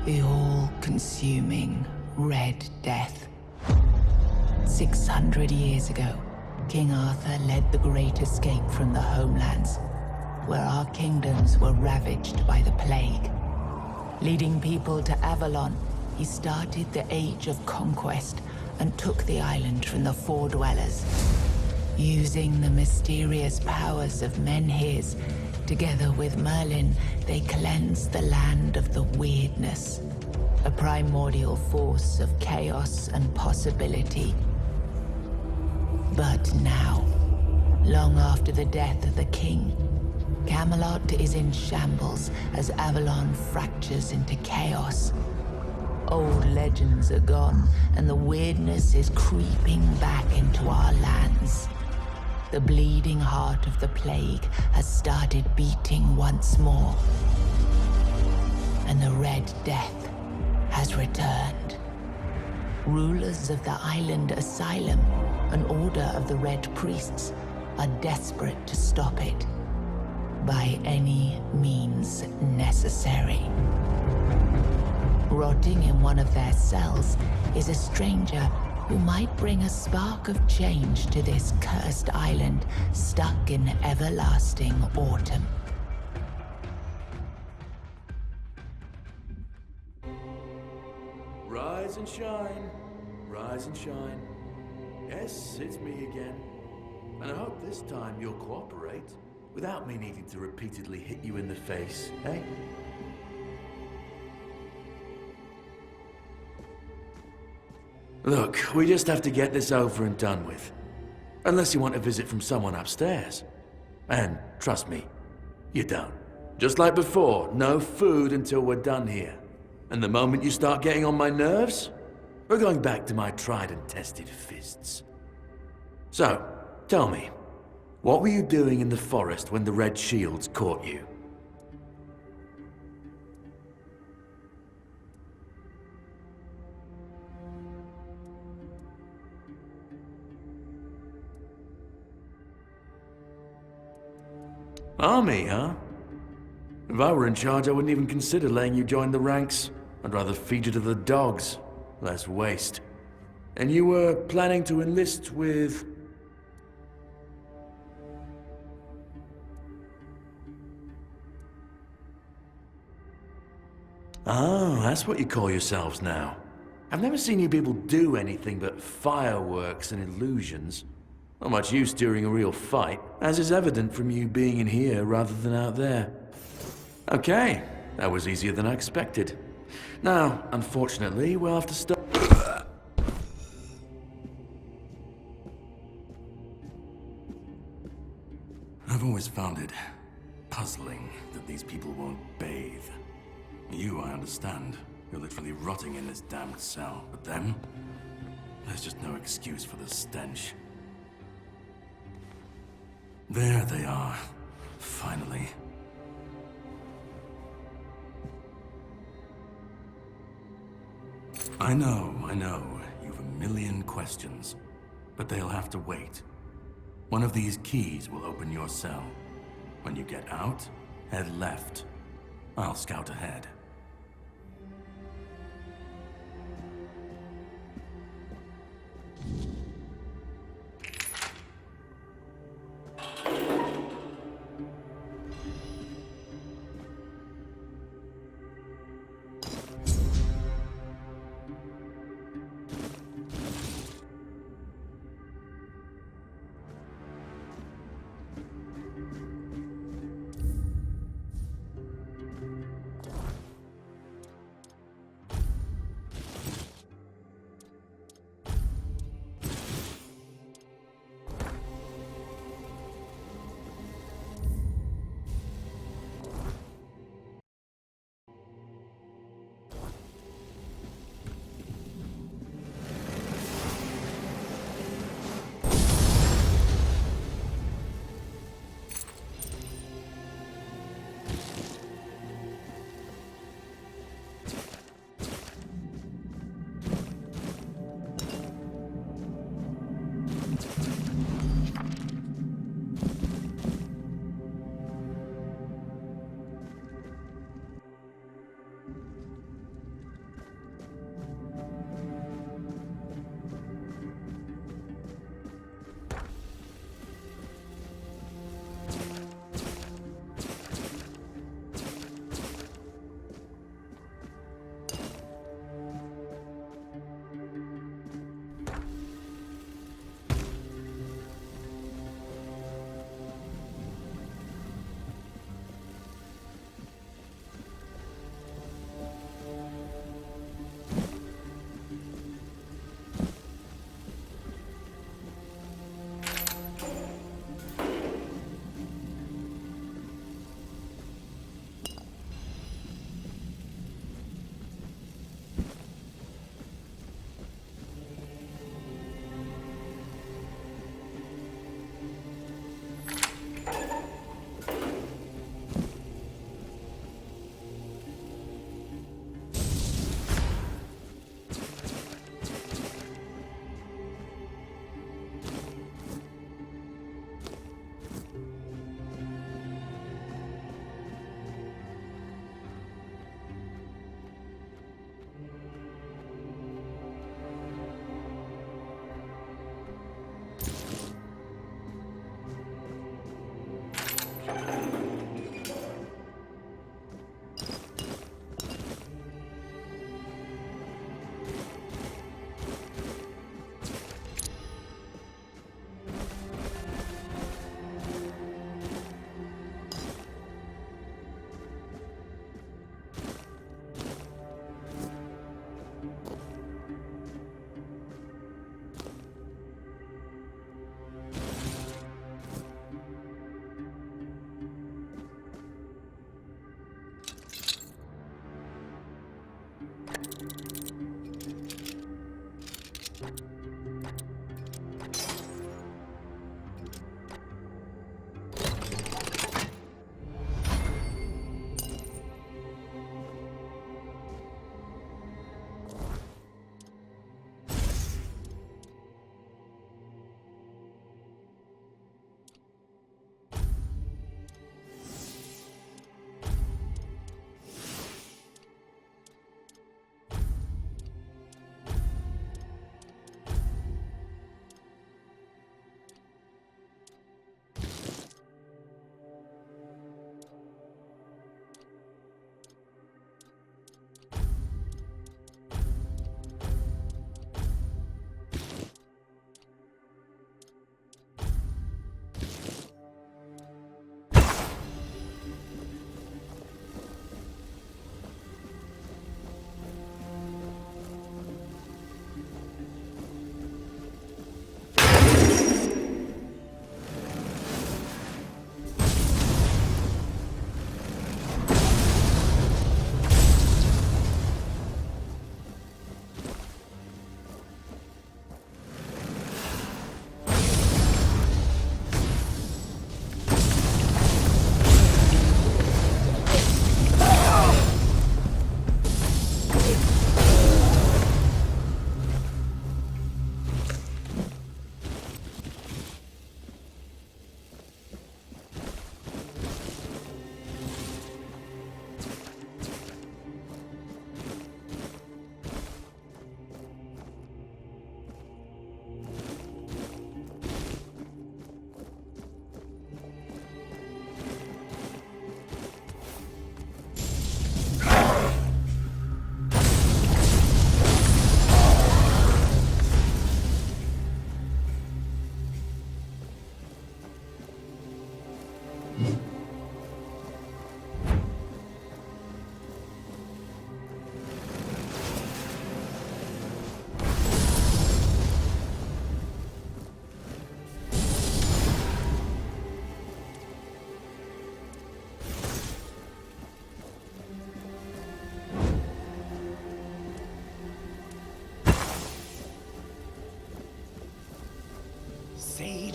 The all-consuming Red Death. 600 years ago, King Arthur led the Great Escape from the homelands, where our kingdoms were ravaged by the plague. Leading people to Avalon, he started the Age of Conquest and took the island from the Four Dwellers. Using the mysterious powers of Menhirs, together with Merlin, they cleansed the land of the weirdness, a primordial force of chaos and possibility. But now, long after the death of the king, Camelot is in shambles as Avalon fractures into chaos. Old legends are gone, and the weirdness is creeping back into our lands. The bleeding heart of the plague has started beating once more, and the Red Death has returned. Rulers of the island Asylum, an order of the Red Priests, are desperate to stop it by any means necessary. Rotting in one of their cells is a stranger who might bring a spark of change to this cursed island stuck in everlasting autumn. Rise and shine, rise and shine. Yes, it's me again. And I hope this time you'll cooperate without me needing to repeatedly hit you in the face, eh? Look, we just have to get this over and done with. Unless you want a visit from someone upstairs. And trust me, you don't. Just like before, no food until we're done here. And the moment you start getting on my nerves, we're going back to my tried and tested fists. So, tell me, what were you doing in the forest when the Red Shields caught you? Army, huh? If I were in charge, I wouldn't even consider letting you join the ranks. I'd rather feed you to the dogs. Less waste. And you were planning to enlist with... Oh, that's what you call yourselves now. I've never seen you people do anything but fireworks and illusions. Not much use during a real fight, as is evident from you being in here rather than out there. Okay, that was easier than I expected. Now, unfortunately, we'll have to stop. I've always found it puzzling that these people won't bathe. You, I understand. You're literally rotting in this damned cell. But them? There's just no excuse for the stench. There they are. Finally. I know. You've a million questions. But they'll have to wait. One of these keys will open your cell. When you get out, head left. I'll scout ahead.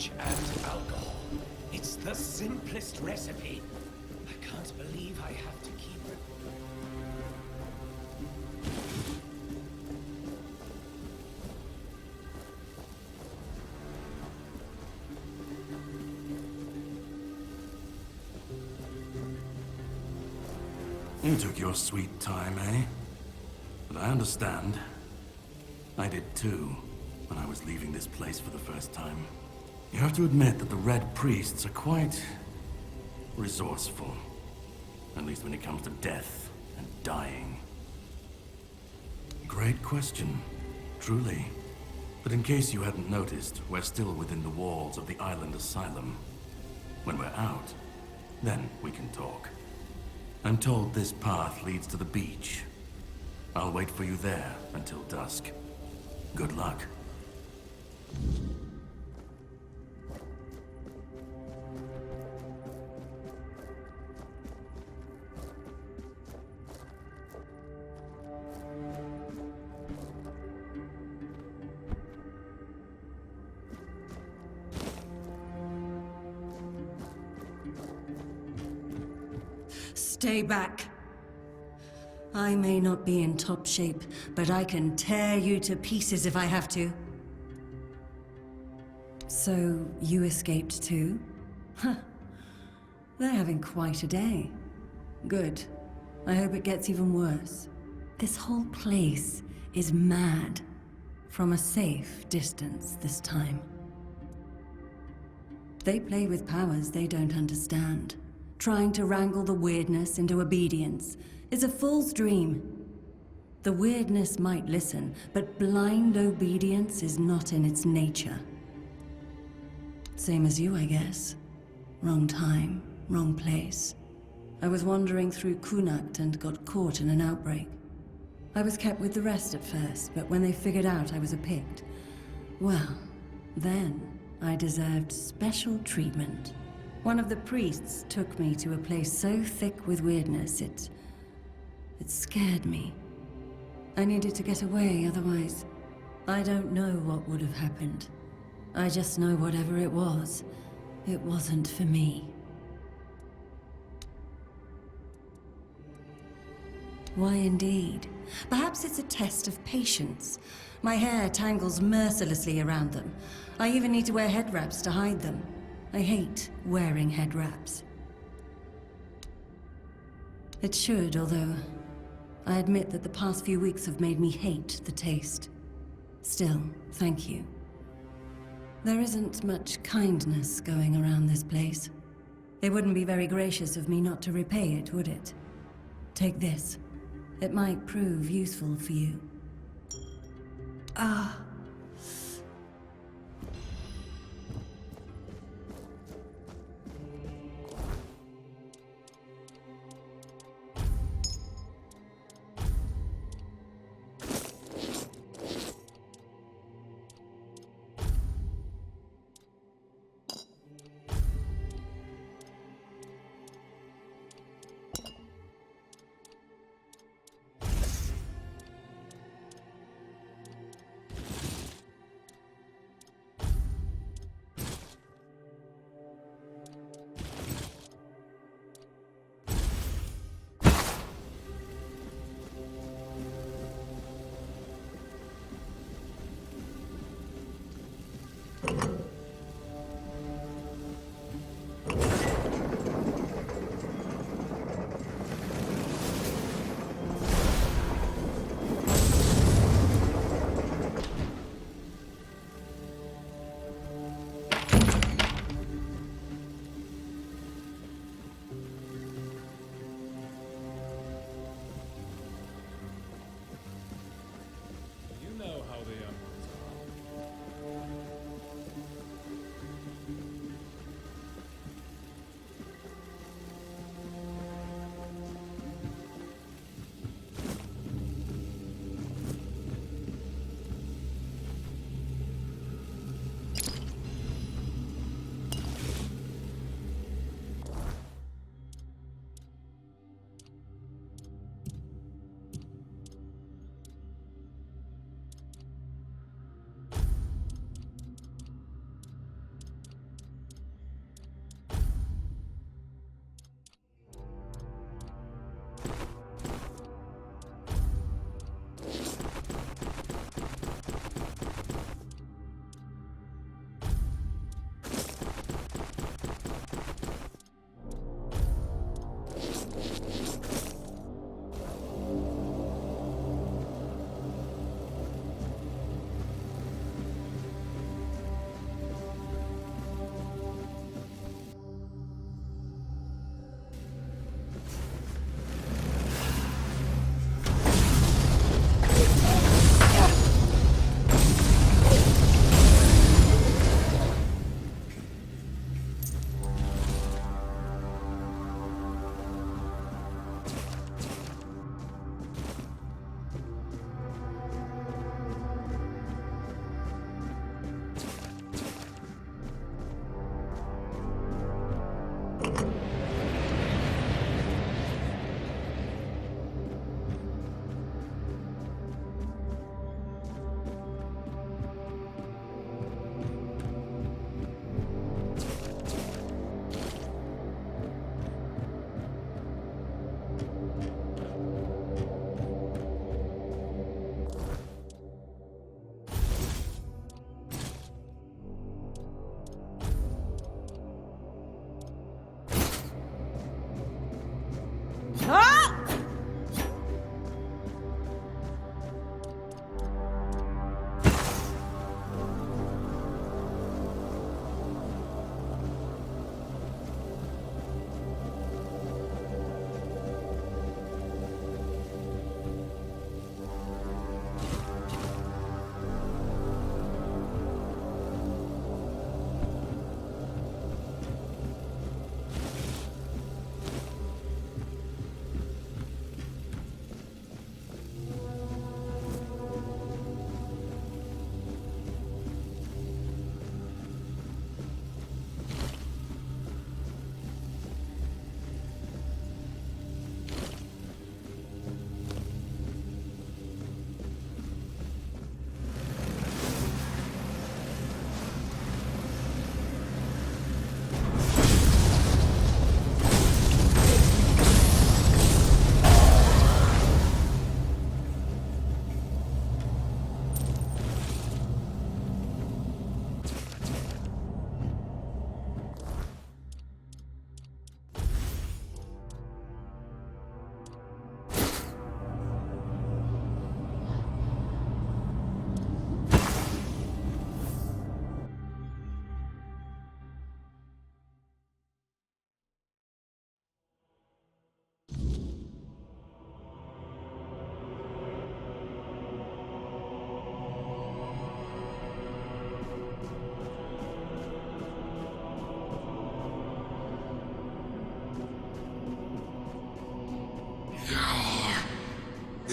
courage and alcohol. It's the simplest recipe. I can't believe I have to keep it. You took your sweet time, eh? But I understand. I did too, when I was leaving this place for the first time. You have to admit that the Red Priests are quite resourceful. At least when it comes to death and dying. Great question, truly. But in case you hadn't noticed, we're still within the walls of the island asylum. When we're out, then we can talk. I'm told this path leads to the beach. I'll wait for you there until dusk. Good luck. Stay back. I may not be in top shape, but I can tear you to pieces if I have to. So, you escaped too? Huh. They're having quite a day. Good. I hope it gets even worse. This whole place is mad. From a safe distance this time. They play with powers they don't understand. Trying to wrangle the weirdness into obedience is a fool's dream. The weirdness might listen, but blind obedience is not in its nature. Same as you, I guess. Wrong time, wrong place. I was wandering through Kunakt and got caught in an outbreak. I was kept with the rest at first, but when they figured out I was a Pict, well, then I deserved special treatment. One of the priests took me to a place so thick with weirdness, it scared me. I needed to get away, otherwise, I don't know what would have happened. I just know whatever it wasn't for me. Why indeed? Perhaps it's a test of patience. My hair tangles mercilessly around them. I even need to wear head wraps to hide them. I hate wearing head wraps. It should, although I admit that the past few weeks have made me hate the taste. Still, thank you. There isn't much kindness going around this place. It wouldn't be very gracious of me not to repay it, would it? Take this. It might prove useful for you. Ah.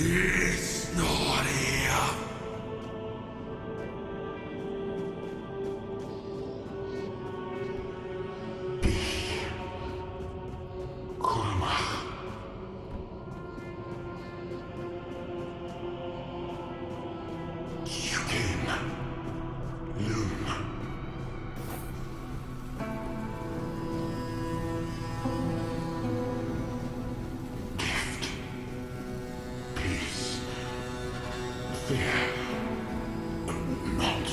It's not here. Kurma. You came. Loom. Gift. Peace. Fear. Not.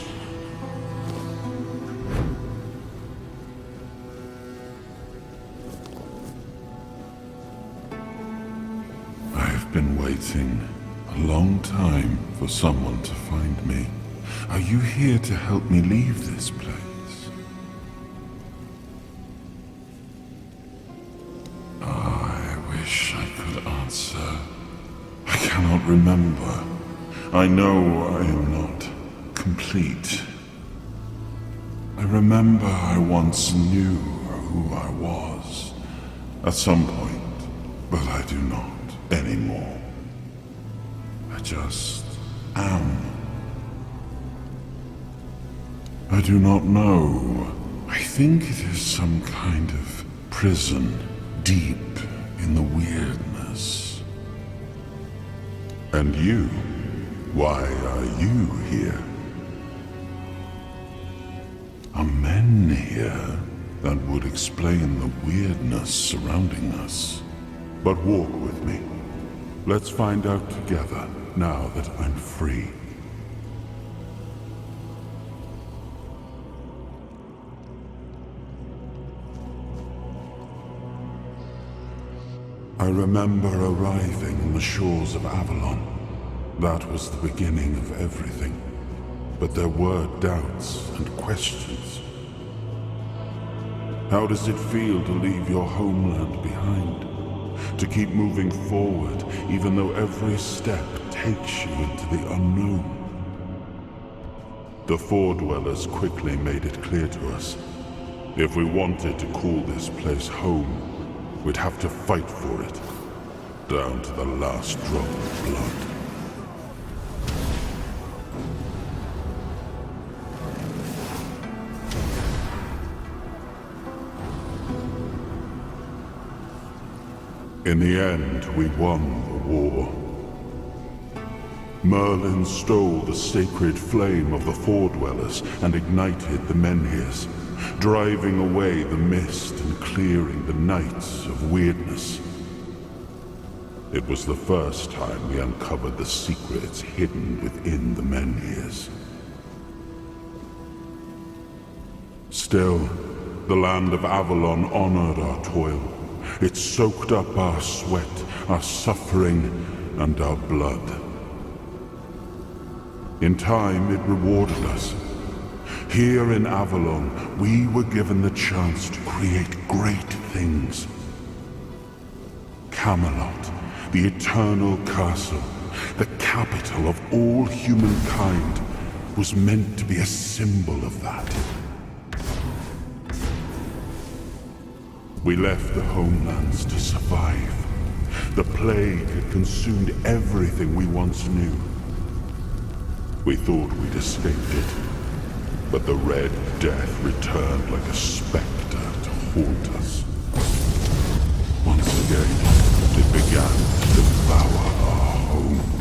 I've been waiting a long time for someone to find me. Are you here to help me leave this place? I wish I could answer. I cannot remember. I know I am not complete. I remember I once knew who I was at some point, but I do not anymore. I just am. I do not know. I think it is some kind of prison deep in the weirdness. And you? Why are you here? Are men here? That would explain the weirdness surrounding us. But walk with me. Let's find out together, now that I'm free. I remember arriving on the shores of Avalon. That was the beginning of everything. But there were doubts and questions. How does it feel to leave your homeland behind? To keep moving forward, even though every step takes you into the unknown? The Four Dwellers quickly made it clear to us. If we wanted to call this place home, we'd have to fight for it, down to the last drop of blood. In the end, we won the war. Merlin stole the sacred flame of the Four Dwellers and ignited the menhirs, driving away the mist and clearing the nights of weirdness. It was the first time we uncovered the secrets hidden within the menhirs. Still, the land of Avalon honored our toil. It soaked up our sweat, our suffering, and our blood. In time, it rewarded us. Here in Avalon, we were given the chance to create great things. Camelot, the eternal castle, the capital of all humankind, was meant to be a symbol of that. We left the homelands to survive. The plague had consumed everything we once knew. We thought we'd escaped it, but the Red Death returned like a specter to haunt us. Once again, it began to devour our home.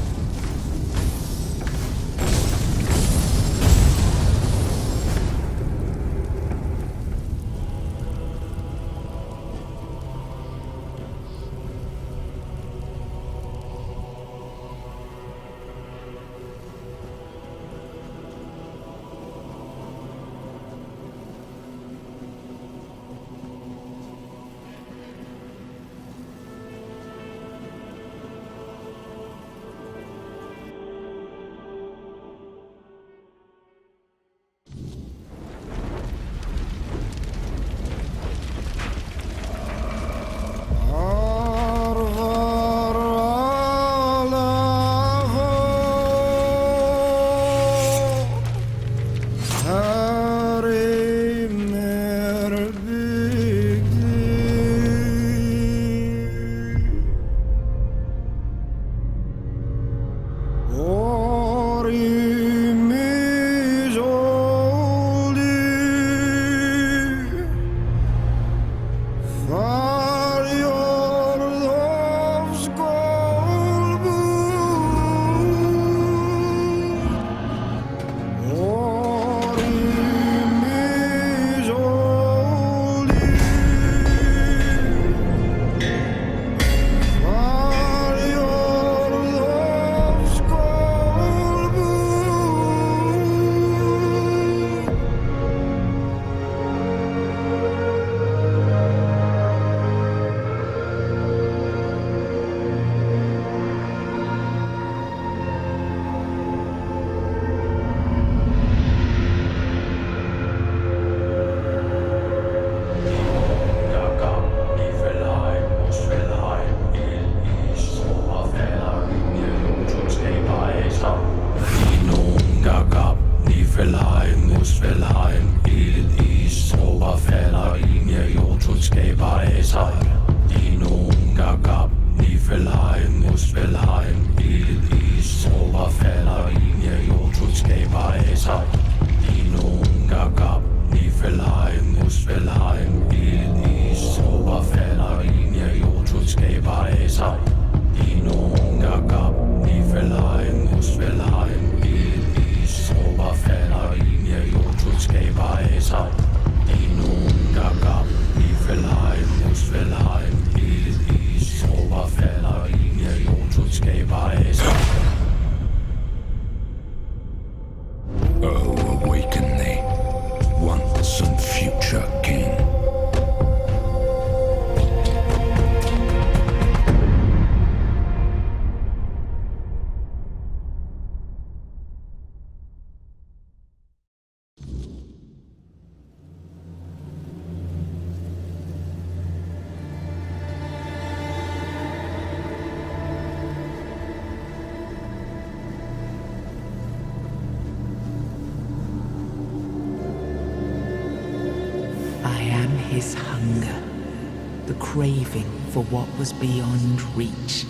the craving for what was beyond reach.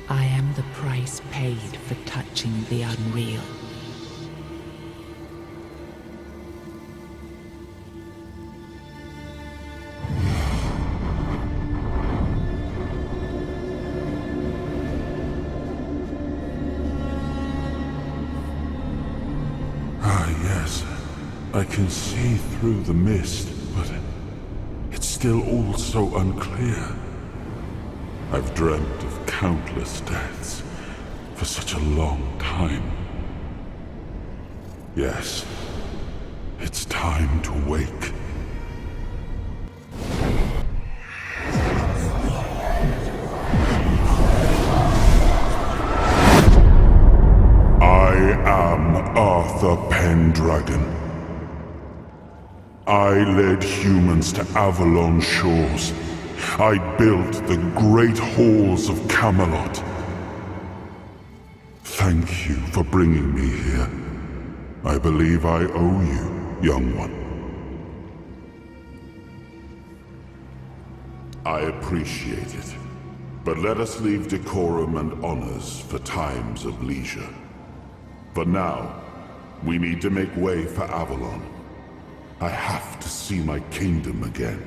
I am the price paid for touching the unreal. Yes, I can see through the mist, but it's still all so unclear. I've dreamt of countless deaths for such a long time. Yes, it's time to wake. I am Arthur Pendragon. I led humans to Avalon shores. I built the great halls of Camelot. Thank you for bringing me here. I believe I owe you, young one. I appreciate it, but let us leave decorum and honors for times of leisure. For now, we need to make way for Avalon. I have to see my kingdom again.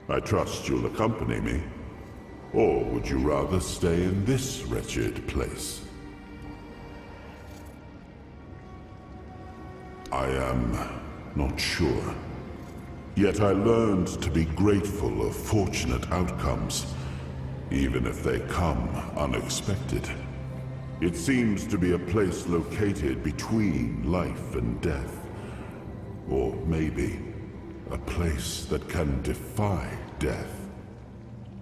I trust you'll accompany me. Or would you rather stay in this wretched place? I am not sure. Yet I learned to be grateful of fortunate outcomes, even if they come unexpected. It seems to be a place located between life and death. Or maybe a place that can defy death.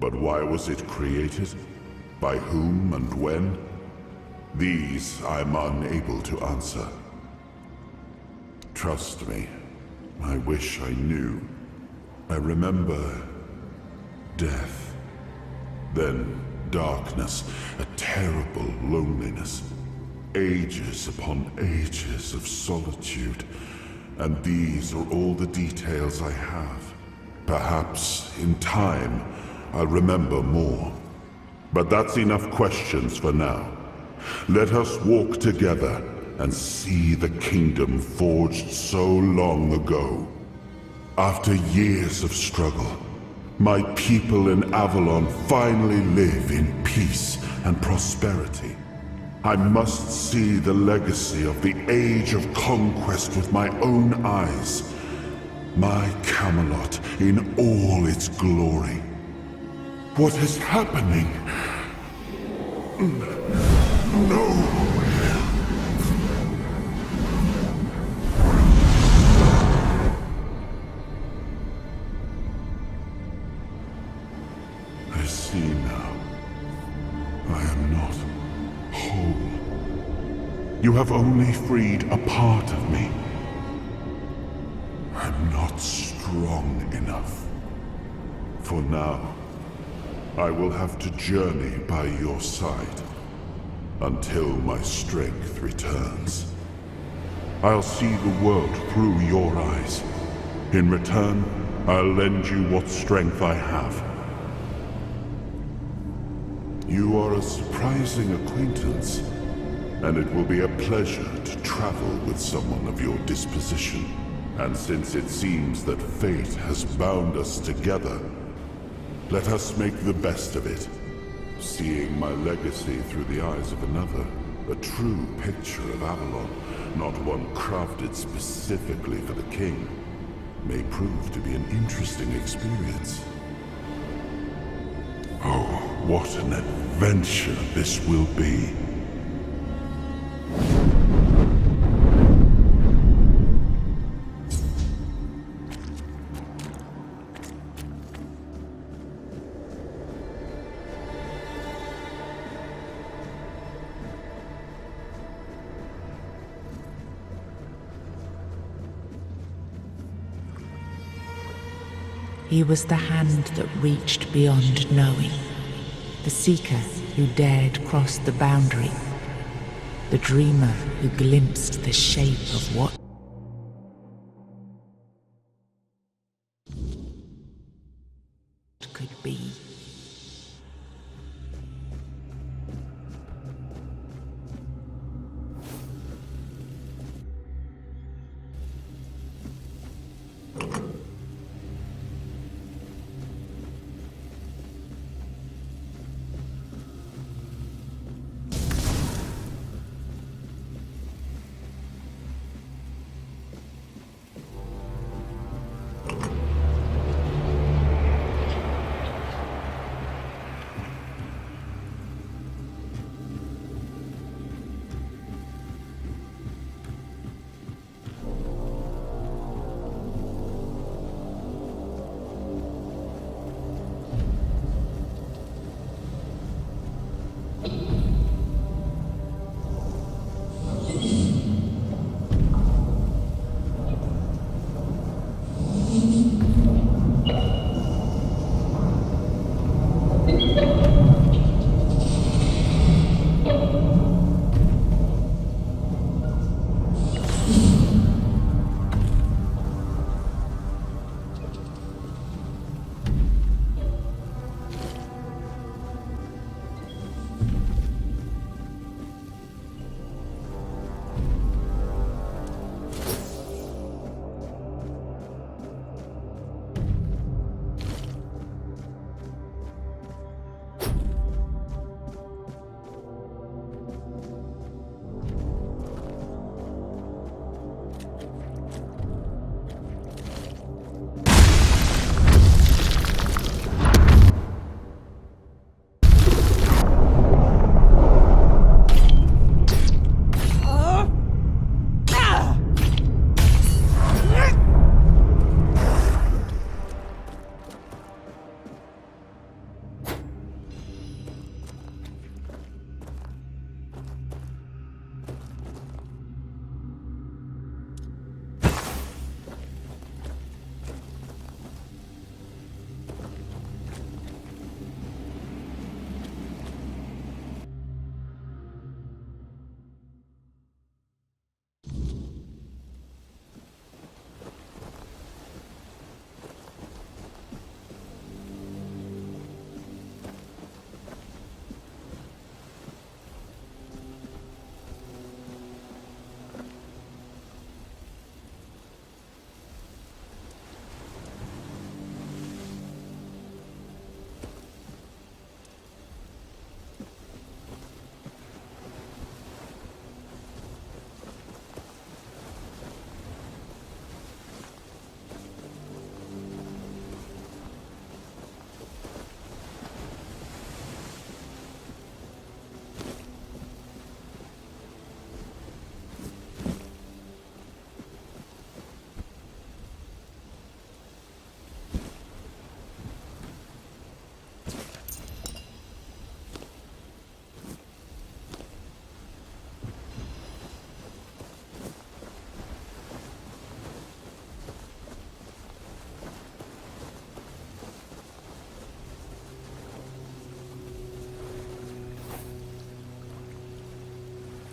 But why was it created? By whom and when? These I'm unable to answer. Trust me, I wish I knew. I remember death, then darkness, a terrible loneliness, ages upon ages of solitude. And these are all the details I have. Perhaps, in time, I'll remember more. But that's enough questions for now. Let us walk together and see the kingdom forged so long ago. After years of struggle, my people in Avalon finally live in peace and prosperity. I must see the legacy of the Age of Conquest with my own eyes. My Camelot in all its glory. What is happening? No! I see now. I am not whole. You have only freed a part of me. I'm not strong enough. For now, I will have to journey by your side until my strength returns. I'll see the world through your eyes. In return, I'll lend you what strength I have. You are a surprising acquaintance, and it will be a pleasure to travel with someone of your disposition. And since it seems that fate has bound us together, let us make the best of it. Seeing my legacy through the eyes of another, a true picture of Avalon, not one crafted specifically for the king, may prove to be an interesting experience. Oh, what an adventure this will be. He was the hand that reached beyond knowing, the seeker who dared cross the boundary. The dreamer who glimpsed the shape of what could be.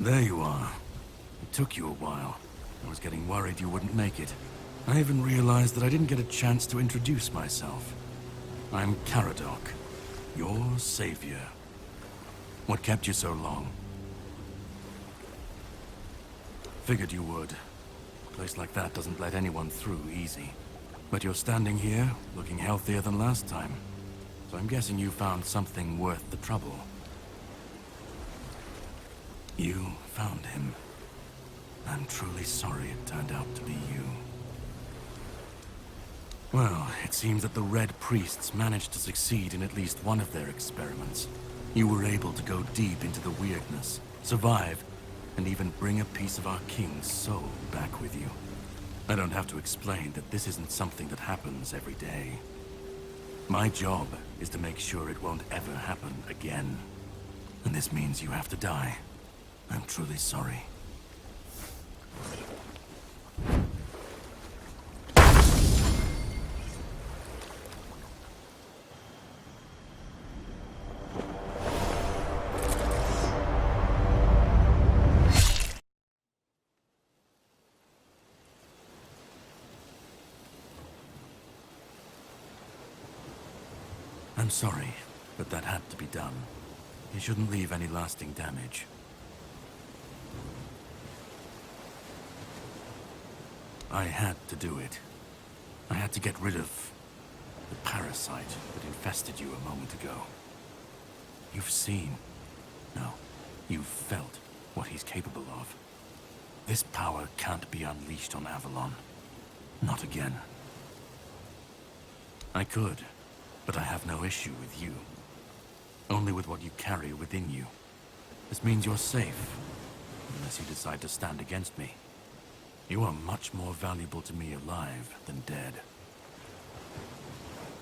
There you are. It took you a while. I was getting worried you wouldn't make it. I even realized that I didn't get a chance to introduce myself. I'm Caradoc, your savior. What kept you so long? Figured you would. A place like that doesn't let anyone through easy. But you're standing here, looking healthier than last time. So I'm guessing you found something worth the trouble. You found him. I'm truly sorry it turned out to be you. Well, it seems that the Red Priests managed to succeed in at least one of their experiments. You were able to go deep into the weirdness, survive, and even bring a piece of our king's soul back with you. I don't have to explain that this isn't something that happens every day. My job is to make sure it won't ever happen again. And this means you have to die. I'm truly sorry. I'm sorry, but that had to be done. You shouldn't leave any lasting damage. I had to do it. I had to get rid of the parasite that infested you a moment ago. You've seen, no, you've felt what he's capable of. This power can't be unleashed on Avalon. Not again. I could, but I have no issue with you. Only with what you carry within you. This means you're safe, unless you decide to stand against me. You are much more valuable to me alive than dead.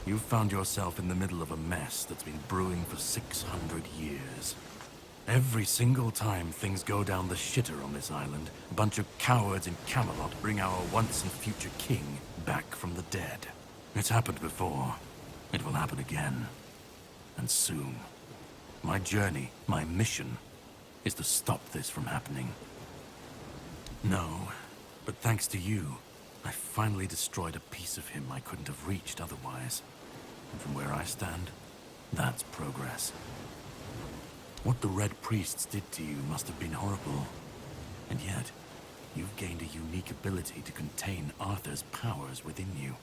You've found yourself in the middle of a mess that's been brewing for 600 years. Every single time things go down the shitter on this island, a bunch of cowards in Camelot bring our once and future king back from the dead. It's happened before. It will happen again. And soon. My journey, my mission, is to stop this from happening. No, but thanks to you, I finally destroyed a piece of him I couldn't have reached otherwise. And from where I stand, that's progress. What the Red Priests did to you must have been horrible. And yet, you've gained a unique ability to contain Arthur's powers within you.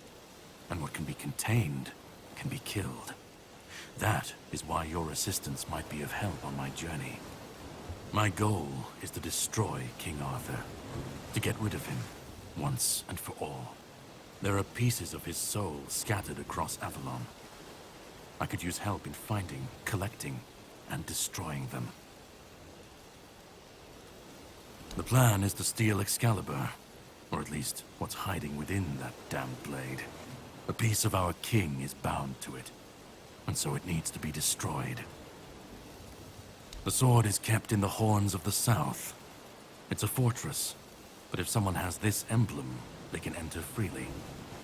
And what can be contained can be killed. That is why your assistance might be of help on my journey. My goal is to destroy King Arthur, to get rid of him, once and for all. There are pieces of his soul scattered across Avalon. I could use help in finding, collecting, and destroying them. The plan is to steal Excalibur, or at least what's hiding within that damned blade. A piece of our king is bound to it, and so it needs to be destroyed. The sword is kept in the Horns of the South. It's a fortress, but if someone has this emblem, they can enter freely.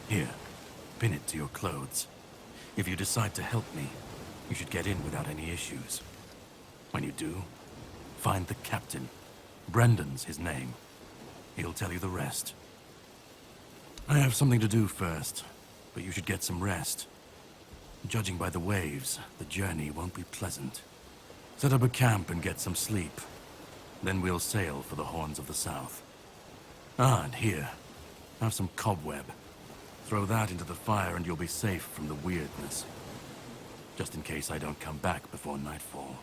Here, pin it to your clothes. If you decide to help me, you should get in without any issues. When you do, find the captain. Brendan's his name. He'll tell you the rest. I have something to do first, but you should get some rest. Judging by the waves, the journey won't be pleasant. Set up a camp and get some sleep. Then we'll sail for the Horns of the South. Ah, and here, have some cobweb. Throw that into the fire and you'll be safe from the weirdness. Just in case I don't come back before nightfall.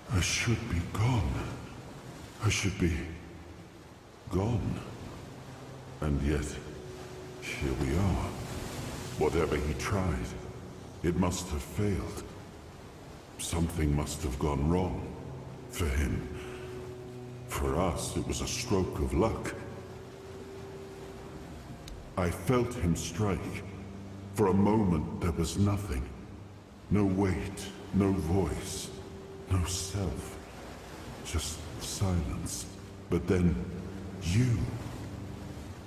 I should be gone. I should be gone. And yet, here we are. Whatever he tried, it must have failed. Something must have gone wrong. For him. For us, it was a stroke of luck. I felt him strike. For a moment, there was nothing. No weight, no voice, no self. Just silence. But then,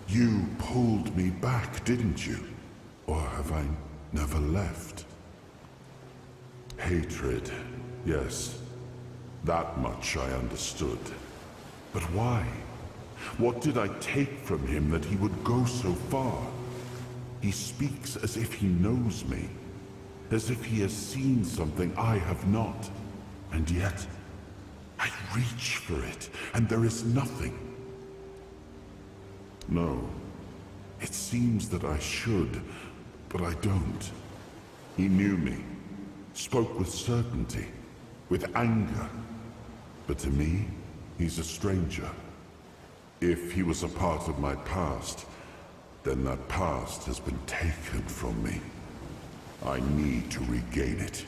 you pulled me back, didn't you? Or have I never left? Hatred, yes. That much I understood. But why? What did I take from him that he would go so far? He speaks as if he knows me. As if he has seen something I have not. And yet, I reach for it, and there is nothing. No. It seems that I should, but I don't. He knew me, spoke with certainty, with anger. But to me, he's a stranger. If he was a part of my past, then that past has been taken from me. I need to regain it.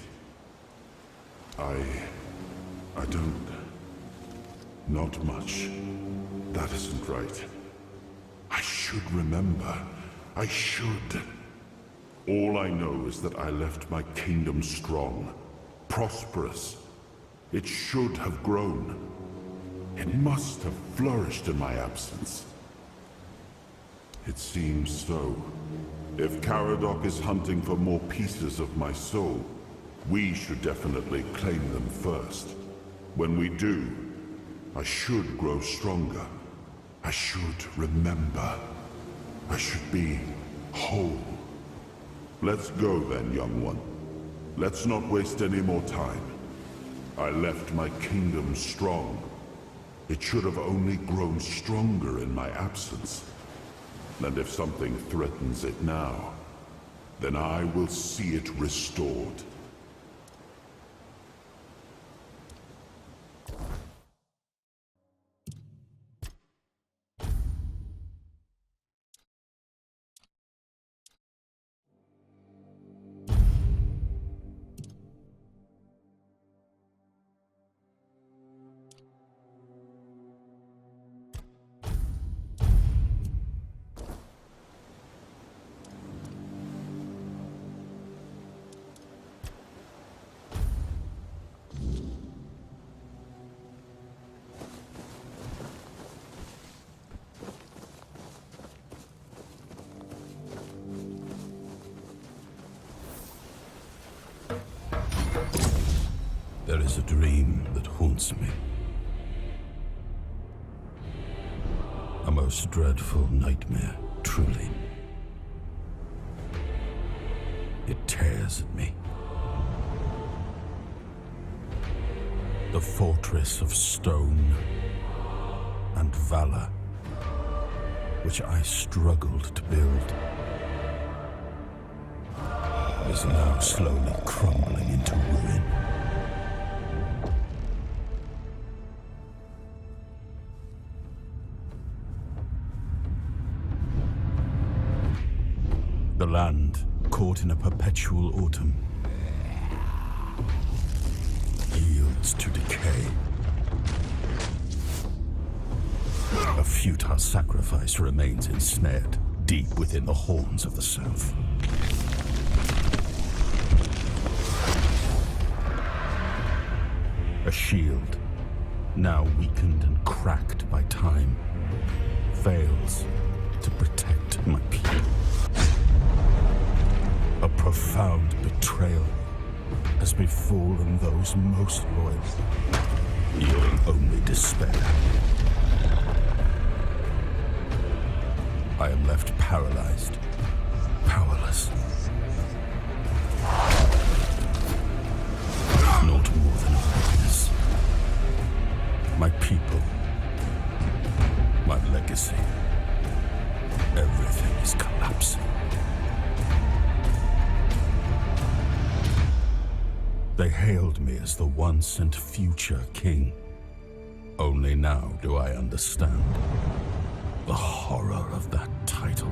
I don't... Not much. That isn't right. I should remember. I should. All I know is that I left my kingdom strong, prosperous. It should have grown. It must have flourished in my absence. It seems so. If Caradoc is hunting for more pieces of my soul, we should definitely claim them first. When we do, I should grow stronger. I should remember. I should be whole. Let's go then, young one. Let's not waste any more time. I left my kingdom strong. It should have only grown stronger in my absence. And if something threatens it now, then I will see it restored. There is a dream that haunts me. A most dreadful nightmare, truly. It tears at me. The fortress of stone and valor, which I struggled to build, is now slowly crumbling into ruin. The land, caught in a perpetual autumn, yields to decay. A futile sacrifice remains ensnared deep within the horns of the south. A shield, now weakened and cracked by time, fails to protect my people. A profound betrayal has befallen those most loyal, yielding only despair. I am left paralyzed, powerless. Not more than a witness. My people, my legacy, everything is collapsing. They hailed me as the once and future king. Only now do I understand the horror of that title.